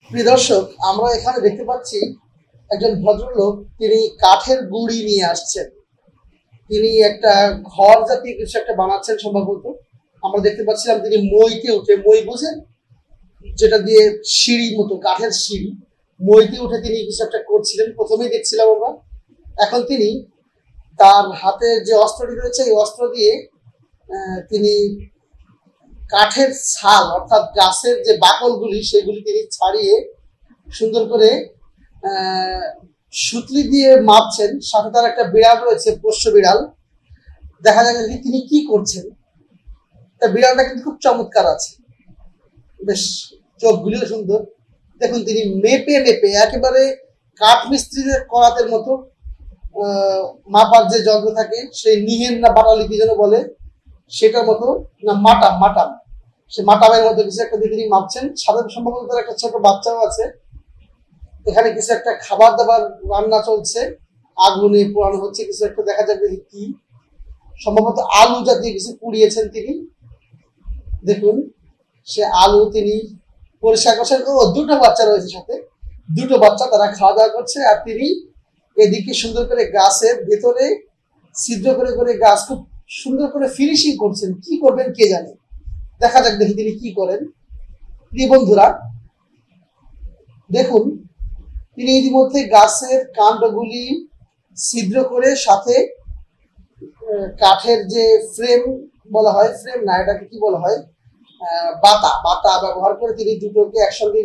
প্রিয় দর্শক, আমরা এখানে দেখতে পাচ্ছি একজন ভদ্রলোক, তিনি কাঠের গুঁড়ি নিয়ে আসছেন। তিনি একটা ঘর জাতীয় কিছু একটা বানাচ্ছেন সম্ভবত। আমরা দেখতে পাচ্ছিলাম তিনি মইতে উঠে, মই বুঝেন, যেটা দিয়ে সিঁড়ি মতো কাঠের সিঁড়ি, মইতে উঠে তিনি কিছু একটা করছিলেন। প্রথমেই দেখছিলাম আমরা। এখন তিনি তার হাতে যে অস্ত্রটি রয়েছে, এই অস্ত্র দিয়ে তিনি কাঠের ছাল অর্থাৎ গাছের যে বাকলগুলি সেগুলি তিনি ছাড়িয়ে সুন্দর করে সুতলি দিয়ে মাপছেন। সাথে তার একটা বিড়াল রয়েছে, পোষ্য বিড়াল। দেখা যায় যে তিনি কি করছেন। তা বিড়ালটা কিন্তু খুব চমৎকার আছে, বেশ চোখগুলিও সুন্দর। দেখুন তিনি মেপে মেপে একেবারে কাঠ মিস্ত্রিদের করাতের মতো মাপার যে যন্ত্র থাকে, সেই নিহেন না বাটালি কি যেন বলে, সেটার মতো, না মাটাম মাটাম, সে মাটামের মতো কিছু একটা দিয়ে তিনি মাপছেন। সাথে সম্ভবত তার একটা ছোট বাচ্চাও আছে। এখানে কিছু একটা খাবার দাবার রান্না চলছে, আগুনে পোড়ানো হচ্ছে কিছু একটা, দেখা যাবে কি সম্ভবত আলু জাতীয় কিছু পুড়িয়েছেন তিনি। দেখুন সে আলু তিনি পরিষ্কার করছেন। ও, দুটো বাচ্চা রয়েছে সাথে, দুটো বাচ্চা, তারা খাওয়া দাওয়া করছে। আর তিনি এদিকে সুন্দর করে গাছের ভেতরে ছিদ্র করে করে গাছ খুব সুন্দর করে ফিনিশিং করছেন। কি করবেন কে জানে, দেখা যাক দেখি তিনি কি করেন। প্রিয় বন্ধুরা দেখুন, তিনি ইতিমধ্যে গাছের কাণ্ডগুলি ছিদ্র করে সাথে কাঠের যে ফ্রেম বলা হয়, ফ্রেম না, এটাকে কি বলা হয়, বাতা বাতা ব্যবহার করে তিনি দুটোকে একসঙ্গে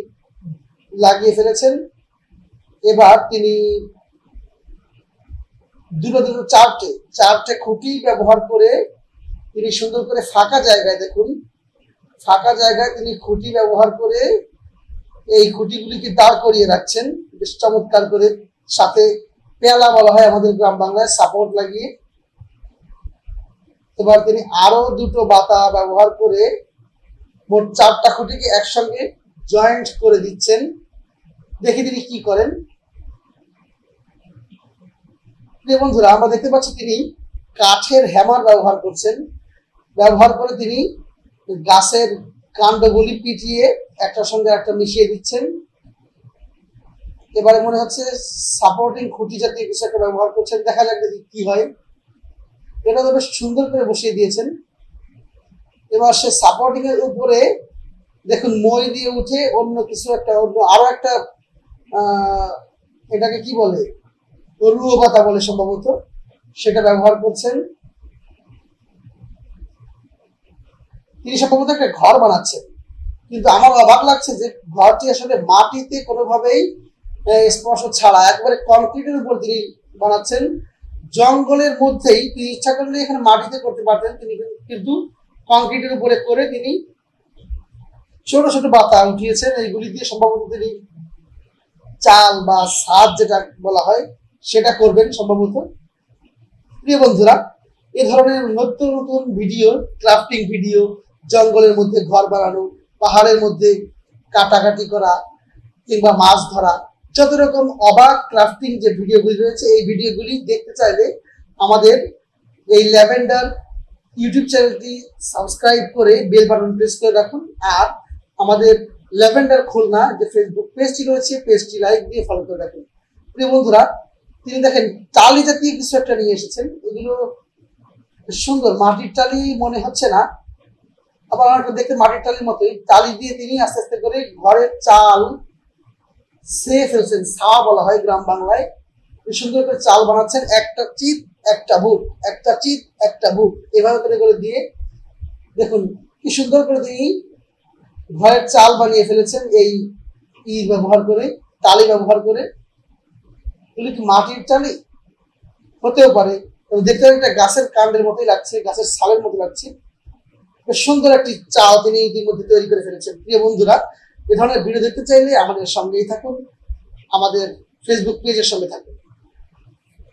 লাগিয়ে ফেলেছেন। এবার তিনি দুটো দুটো চারটে খুঁটি ব্যবহার করে তিনি সুন্দর করে ফাঁকা জায়গায়, দেখুন ফাঁকা জায়গায় তিনি খুঁটি ব্যবহার করে এই খুঁটিগুলিকে দাঁড় করিয়ে রাখছেন বেশ চমৎকার করে। সাথে পেয়ালা বলা হয় আমাদের গ্রাম বাংলায়, সাপোর্ট লাগিয়ে। এবার তিনি আরো দুটো বাতা ব্যবহার করে মোট চারটা খুঁটিকে একসঙ্গে জয়েন্ট করে দিচ্ছেন। দেখি তিনি কি করেন। প্রিয় বন্ধুরা, আমরা দেখতে পাচ্ছি তিনি কাঠের হ্যামার ব্যবহার করছেন। ব্যবহার করে তিনি গাছের কাণ্ডগুলি পিটিয়ে একটার সঙ্গে একটা মিশিয়ে দিচ্ছেন। এবারে মনে হচ্ছে সাপোর্টিং খুঁটি জাতীয় কিছু একটা ব্যবহার করছেন। দেখা যাক দেখি কি হয়। এটা তো বেশ সুন্দর করে বসিয়ে দিয়েছেন। এবার সে সাপোর্টিং এর উপরে দেখুন মই দিয়ে উঠে অন্য কিছু একটা, অন্য আরো একটা, এটাকে কি বলে, রুয়ো পাতা বলে সম্ভবত, সেটা ব্যবহার করছেন। তিনি সম্ভবত একটা ঘর বানাচ্ছেন, কিন্তু আমার অবাক লাগছে যে ঘরটি আসলে মাটিতে কোনোভাবেই স্পর্শ ছাড়া একবারে কংক্রিটের উপর তিনি বানাচ্ছেন। জঙ্গলের মধ্যেই তিনি ইচ্ছা করলে এখানে মাটিতে করতে পারতেন, তিনি কিন্তু কংক্রিটের উপরে করে তিনি ছোট ছোট বাতা উঠিয়েছেন। এইগুলি দিয়ে সম্ভবত তিনি চাল বা ছাদ যেটা বলা হয় সেটা করবেন সম্ভবত। প্রিয় বন্ধুরা, এ ধরনের নতুন নতুন ভিডিও, ক্রাফটিং ভিডিও, জঙ্গলের মধ্যে ঘর বানানো, পাহাড়ের মধ্যে কাটাকাটি করা কিংবা মাছ ধরা, যত রকম অবাক ক্রাফটিং যে ভিডিওগুলি রয়েছে, এই ভিডিওগুলি দেখতে চাইলে আমাদের এই ল্যাভেন্ডার ইউটিউব চ্যানেলটি সাবস্ক্রাইব করে বেল বাটন প্রেস করে রাখুন। আর আমাদের ল্যাভেন্ডার খুলনা যে ফেসবুক পেজটি রয়েছে, পেজটি লাইক দিয়ে ফলো করে রাখুন। প্রিয় বন্ধুরা, তিনি দেখেন টালি জাতীয় কিছু একটা নিয়ে এসেছেন। এগুলো সুন্দর, মাটির টালি মনে হচ্ছে না, আবার অনেকটা দেখতে মাটির টালির মতোই। টালি দিয়ে তিনি আস্তে আস্তে করে ঘরের চাল সেয়ে ফেলছেন, সা বলা হয় গ্রাম বাংলায়। সুন্দর করে চাল বানাচ্ছেন, একটা চিত একটা বুট, একটা চিত একটা বুট, এভাবে করে করে দিয়ে দেখুন কি সুন্দর করে তিনি ঘরের চাল বানিয়ে ফেলেছেন এই ব্যবহার করে, টালি ব্যবহার করে। এগুলি কি মাটির টালি? হতেও পারে, দেখতে একটা গাছের কাণ্ডের মতোই লাগছে, গাছের ছালের মতো লাগছে। সুন্দর একটি চাল তিনি ইতিমধ্যে তৈরি করে ফেলেছেন। প্রিয় বন্ধুরা, এ ধরনের ভিডিও দেখতে চাইলে আমাদের সঙ্গেই থাকুন, আমাদের ফেসবুক পেজের সঙ্গে থাকুন।